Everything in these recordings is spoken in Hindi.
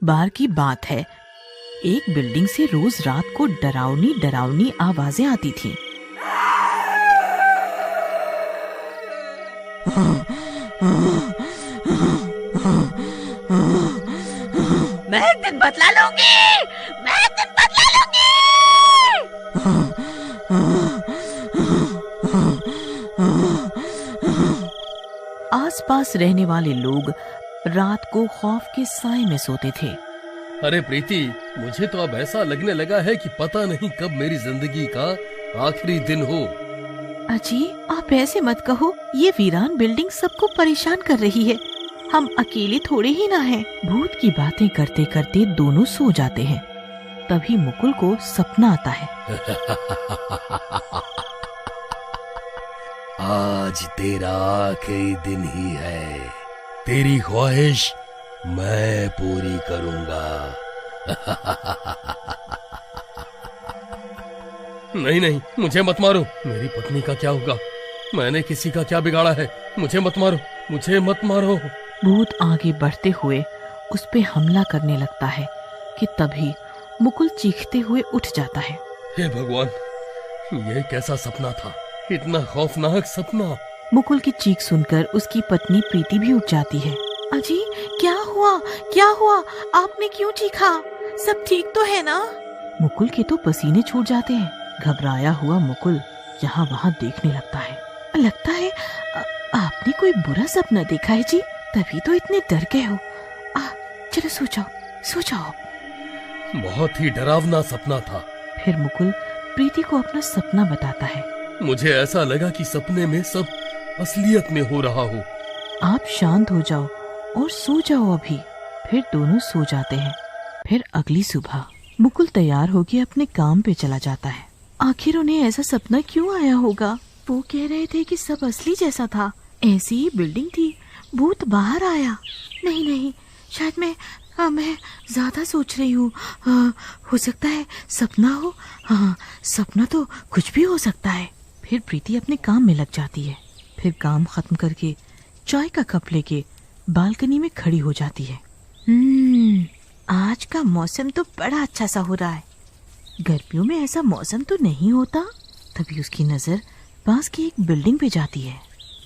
बार की बात है, एक बिल्डिंग से रोज रात को डरावनी डरावनी आवाजें आती थीं। मैं एक दिन बदला लूंगी, मैं एक दिन बदला लूंगी। आसपास रहने वाले लोग रात को खौफ के साए में सोते थे। अरे प्रीति, मुझे तो अब ऐसा लगने लगा है कि पता नहीं कब मेरी जिंदगी का आखिरी दिन हो। अजी, आप ऐसे मत कहो, ये वीरान बिल्डिंग सबको परेशान कर रही है। हम अकेले थोड़े ही ना हैं। भूत की बातें करते करते दोनों सो जाते हैं। तभी मुकुल को सपना आता है। आज तेरा आखिरी दिन ही है, तेरी ख्वाहिश मैं पूरी करूंगा। नहीं नहीं, मुझे मत मारो। मेरी पत्नी का क्या होगा? मैंने किसी का क्या बिगाड़ा है? मुझे मत मारो, मुझे मत मारो। भूत आगे बढ़ते हुए उस पे हमला करने लगता है कि तभी मुकुल चीखते हुए उठ जाता है। हे भगवान, ये कैसा सपना था? इतना खौफनाक सपना। मुकुल की चीख सुनकर उसकी पत्नी प्रीति भी उठ जाती है। अजी, क्या हुआ? क्या हुआ? आपने क्यों चीखा? सब ठीक तो है ना? मुकुल के तो पसीने छूट जाते हैं। घबराया हुआ मुकुल यहाँ वहाँ देखने लगता है। लगता है आपने कोई बुरा सपना देखा है जी, तभी तो इतने डर गए हो। चलो सो जाओ, सो जाओ। बहुत ही डरावना सपना था। फिर मुकुल प्रीति को अपना सपना बताता है। मुझे ऐसा लगा कि सपने में सब असलियत में हो रहा हो। आप शांत हो जाओ और सो जाओ अभी। फिर दोनों सो जाते हैं। फिर अगली सुबह मुकुल तैयार होकर अपने काम पे चला जाता है। आखिर उन्हें ऐसा सपना क्यों आया होगा? वो कह रहे थे कि सब असली जैसा था, ऐसी ही बिल्डिंग थी, भूत बाहर आया। नहीं नहीं, शायद मैं ज्यादा सोच रही हूँ। हो सकता है सपना हो। हाँ, सपना तो कुछ भी हो सकता है। फिर प्रीति अपने काम में लग जाती है। फिर काम खत्म करके चाय का कप लेके बालकनी में खड़ी हो जाती है। आज का मौसम तो बड़ा अच्छा सा हो रहा है। गर्मियों में ऐसा मौसम तो नहीं होता। तभी उसकी नजर पास की एक बिल्डिंग पे जाती है।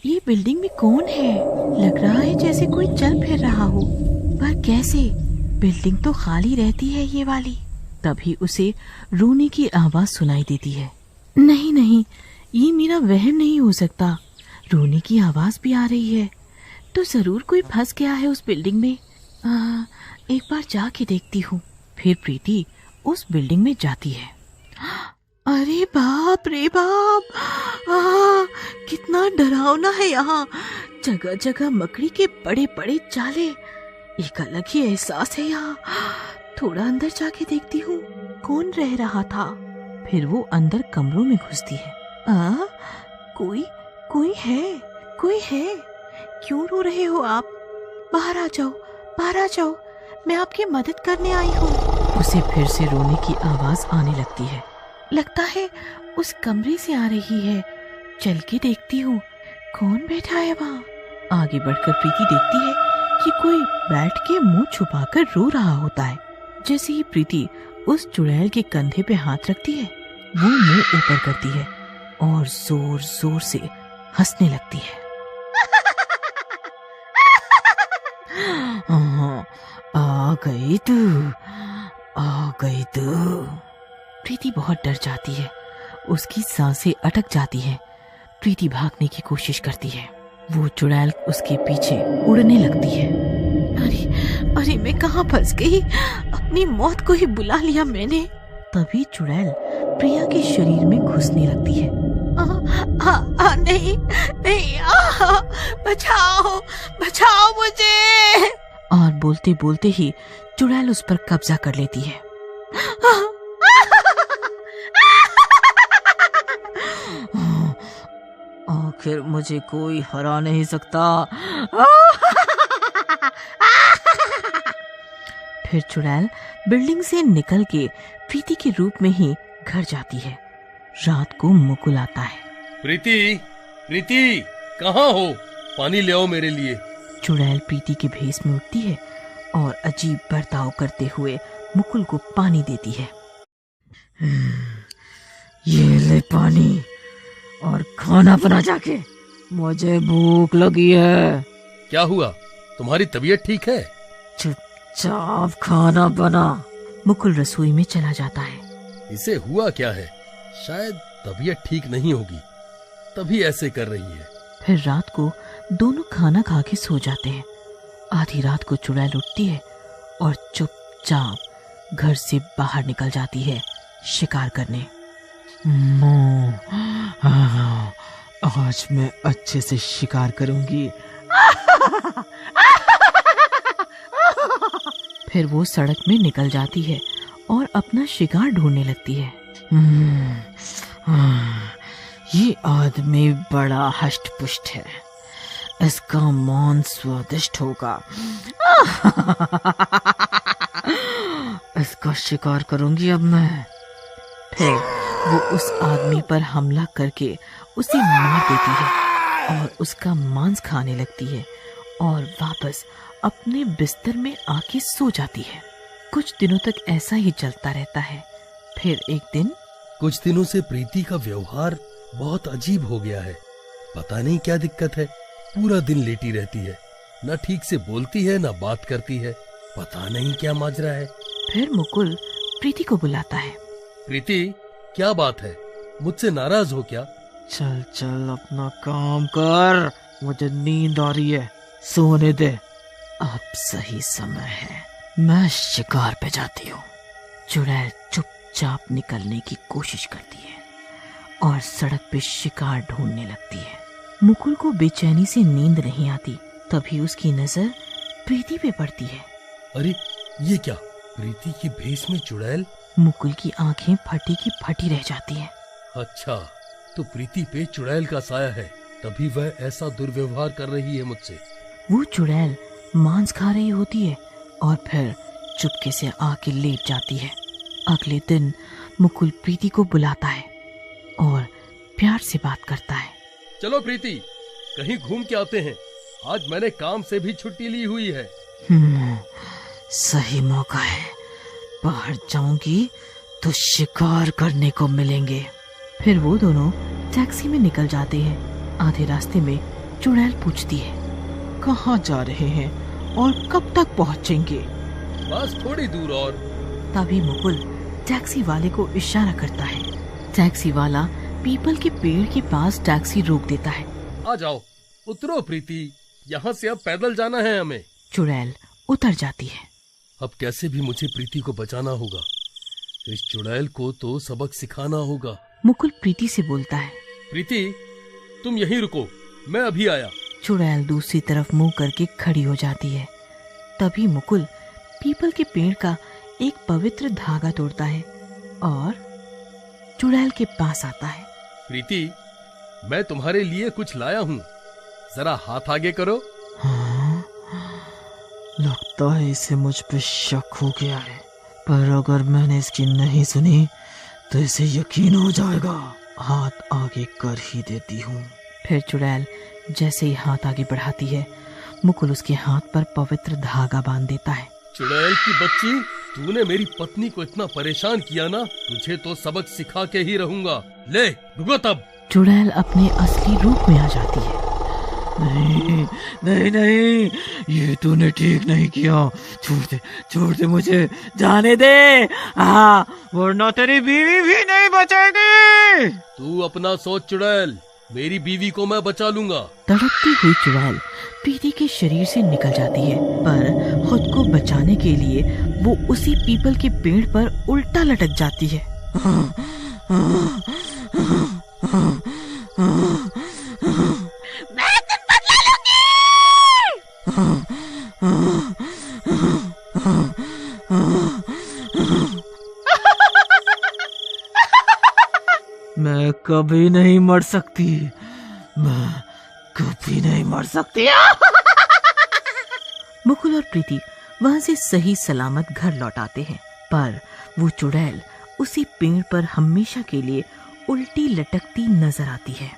ये बिल्डिंग में कौन है? लग रहा है जैसे कोई चल फिर रहा हो, पर कैसे? बिल्डिंग तो खाली रहती है ये वाली। तभी उसे रोने की आवाज सुनाई देती है। नहीं नहीं, ये मेरा वहम नहीं हो सकता। रोने की आवाज भी आ रही है, तो जरूर कोई फंस गया है उस बिल्डिंग में। एक बार जाके देखती हूँ। फिर प्रीति उस बिल्डिंग में जाती है। अरे बाप रे बाप, कितना डरावना है यहाँ। जगह जगह मकड़ी के बड़े बड़े जाले। एक अलग ही एहसास है यहाँ। थोड़ा अंदर जाके देखती हूँ कौन रह रहा था। फिर वो अंदर कमरों में घुसती है। कोई है। क्यों रो रहे हो आप? बाहर आ जाओ, बाहर आ जाओ, मैं आपकी मदद करने आई हूँ। उसे फिर से रोने की आवाज आने लगती है। लगता है उस कमरे से आ रही है। चल के देखती हूँ कौन बैठा है वहाँ। आगे बढ़कर प्रीति देखती है कि कोई बैठ के मुंह छुपाकर रो रहा होता है। जैसे ही प्रीति उस चुड़ैल के कंधे पे हाथ रखती है, वो मुंह ऊपर करती है और जोर जोर से हंसने लगती है। आ गई तू। प्रीति बहुत डर जाती है। उसकी सांसें अटक जाती हैं। प्रीति भागने की कोशिश करती है। वो चुड़ैल उसके पीछे उड़ने लगती है। अरे मैं कहाँ फंस गई? अपनी मौत को ही बुला लिया मैंने। तभी चुड़ैल प्रिया के शरीर में घुसने लगती है। नहीं, बचाओ मुझे। और बोलते बोलते ही चुड़ैल उस पर कब्जा कर लेती है। आखिर मुझे कोई हरा नहीं सकता। फिर चुड़ैल बिल्डिंग से निकल के प्रीति के रूप में ही घर जाती है। रात को मुकुल आता है। प्रीति, कहाँ हो? पानी ले आओ मेरे लिए। चुड़ैल प्रीति के भेष में उठती है और अजीब बर्ताव करते हुए मुकुल को पानी देती है। ये ले पानी और खाना बना जाके, मुझे भूख लगी है। क्या हुआ, तुम्हारी तबीयत ठीक है? चुपचाप खाना बना। मुकुल रसोई में चला जाता है। इसे हुआ क्या है? शायद तबीयत ठीक नहीं होगी, तभी ऐसे कर रही है। फिर रात को दोनों खाना खा के सो जाते हैं। आधी रात को चुड़ैल उठती है और चुपचाप घर से बाहर निकल जाती है शिकार करने। आज मैं अच्छे से शिकार करूंगी। फिर वो सड़क में निकल जाती है और अपना शिकार ढूंढने लगती है। ये आदमी बड़ा हष्ट पुष्ट है, इसका मांस स्वादिष्ट होगा। इसका शिकार करूंगी अब मैं। फिर वो उस आदमी पर हमला करके उसे मार देती है और उसका मांस खाने लगती है और वापस अपने बिस्तर में आके सो जाती है। कुछ दिनों तक ऐसा ही चलता रहता है। फिर एक दिन कुछ दिनों से प्रीति का व्यवहार बहुत अजीब हो गया है। पता नहीं क्या दिक्कत है, पूरा दिन लेटी रहती है, न ठीक से बोलती है न बात करती है। पता नहीं क्या माजरा है। फिर मुकुल प्रीति को बुलाता है। प्रीति, क्या बात है? मुझसे नाराज हो क्या? चल चल अपना काम कर, मुझे नींद आ रही है, सोने दे। अब सही समय है, मैं शिकार पे जाती हूँ। चुड़ैल चुपचाप निकलने की कोशिश करती है और सड़क पे शिकार ढूंढने लगती है। मुकुल को बेचैनी से नींद नहीं आती। तभी उसकी नजर प्रीति पे पड़ती है। अरे ये क्या, प्रीति की भेष में चुड़ैल? मुकुल की आंखें फटी की फटी रह जाती हैं। अच्छा, तो प्रीति पे चुड़ैल का साया है, तभी वह ऐसा दुर्व्यवहार कर रही है मुझसे। वो चुड़ैल मांस खा रही होती है और फिर चुपके से आके लेट जाती है। अगले दिन मुकुल प्रीति को बुलाता है और प्यार से बात करता है। चलो प्रीति, कहीं घूम के आते हैं। आज मैंने काम से भी छुट्टी ली हुई है। सही मौका है, बाहर जाऊंगी तो शिकार करने को मिलेंगे। फिर वो दोनों टैक्सी में निकल जाते हैं। आधे रास्ते में चुड़ैल पूछती है, कहाँ जा रहे हैं और कब तक पहुँचेंगे? बस थोड़ी दूर और। तभी मुकुल टैक्सी वाले को इशारा करता है। टैक्सी वाला पीपल के पेड़ के पास टैक्सी रोक देता है। आ जाओ, उतरो प्रीति, यहाँ से अब पैदल जाना है हमें। चुड़ैल उतर जाती है। अब कैसे भी मुझे प्रीति को बचाना होगा। इस चुड़ैल को तो सबक सिखाना होगा। मुकुल प्रीति से बोलता है। प्रीति, तुम यहीं रुको, मैं अभी आया। चुड़ैल दूसरी तरफ मुंह करके खड़ी हो जाती है। तभी मुकुल पीपल के पेड़ का एक पवित्र धागा तोड़ता है और चुड़ैल के पास आता है। प्रीति, मैं तुम्हारे लिए कुछ लाया हूँ, जरा हाथ आगे करो। हाँ, लगता है इसे मुझ पे शक हो गया है, पर अगर मैंने इसकी नहीं सुनी तो इसे यकीन हो जाएगा। हाथ आगे कर ही देती हूँ। फिर चुड़ैल जैसे ही हाथ आगे बढ़ाती है, मुकुल उसके हाथ पर पवित्र धागा बांध देता है। चुड़ैल की बच्ची, तूने मेरी पत्नी को इतना परेशान किया ना, तुझे तो सबक सिखा के ही रहूंगा। ले रुको तब। चुड़ैल अपने असली रूप में आ जाती है। नहीं नहीं नहीं, ये तूने ठीक नहीं किया। छोड़ दे मुझे, जाने दे। वरना तेरी बीवी भी नहीं बचेगी। तू अपना सोच चुड़ैल, मेरी बीवी को मैं बचा लूंगा। तड़पती हुई चुड़ैल प्रीति के शरीर से निकल जाती है, पर खुद को बचाने के लिए वो उसी पीपल के पेड़ पर उल्टा लटक जाती है। मैं तुम बदला लूंगी। मैं कभी नहीं मर सकती, मैं कभी नहीं मर सकती। मुकुल और प्रीति वहां से सही सलामत घर लौट आते हैं, पर वो चुड़ैल उसी पेड़ पर हमेशा के लिए उल्टी लटकती नजर आती है।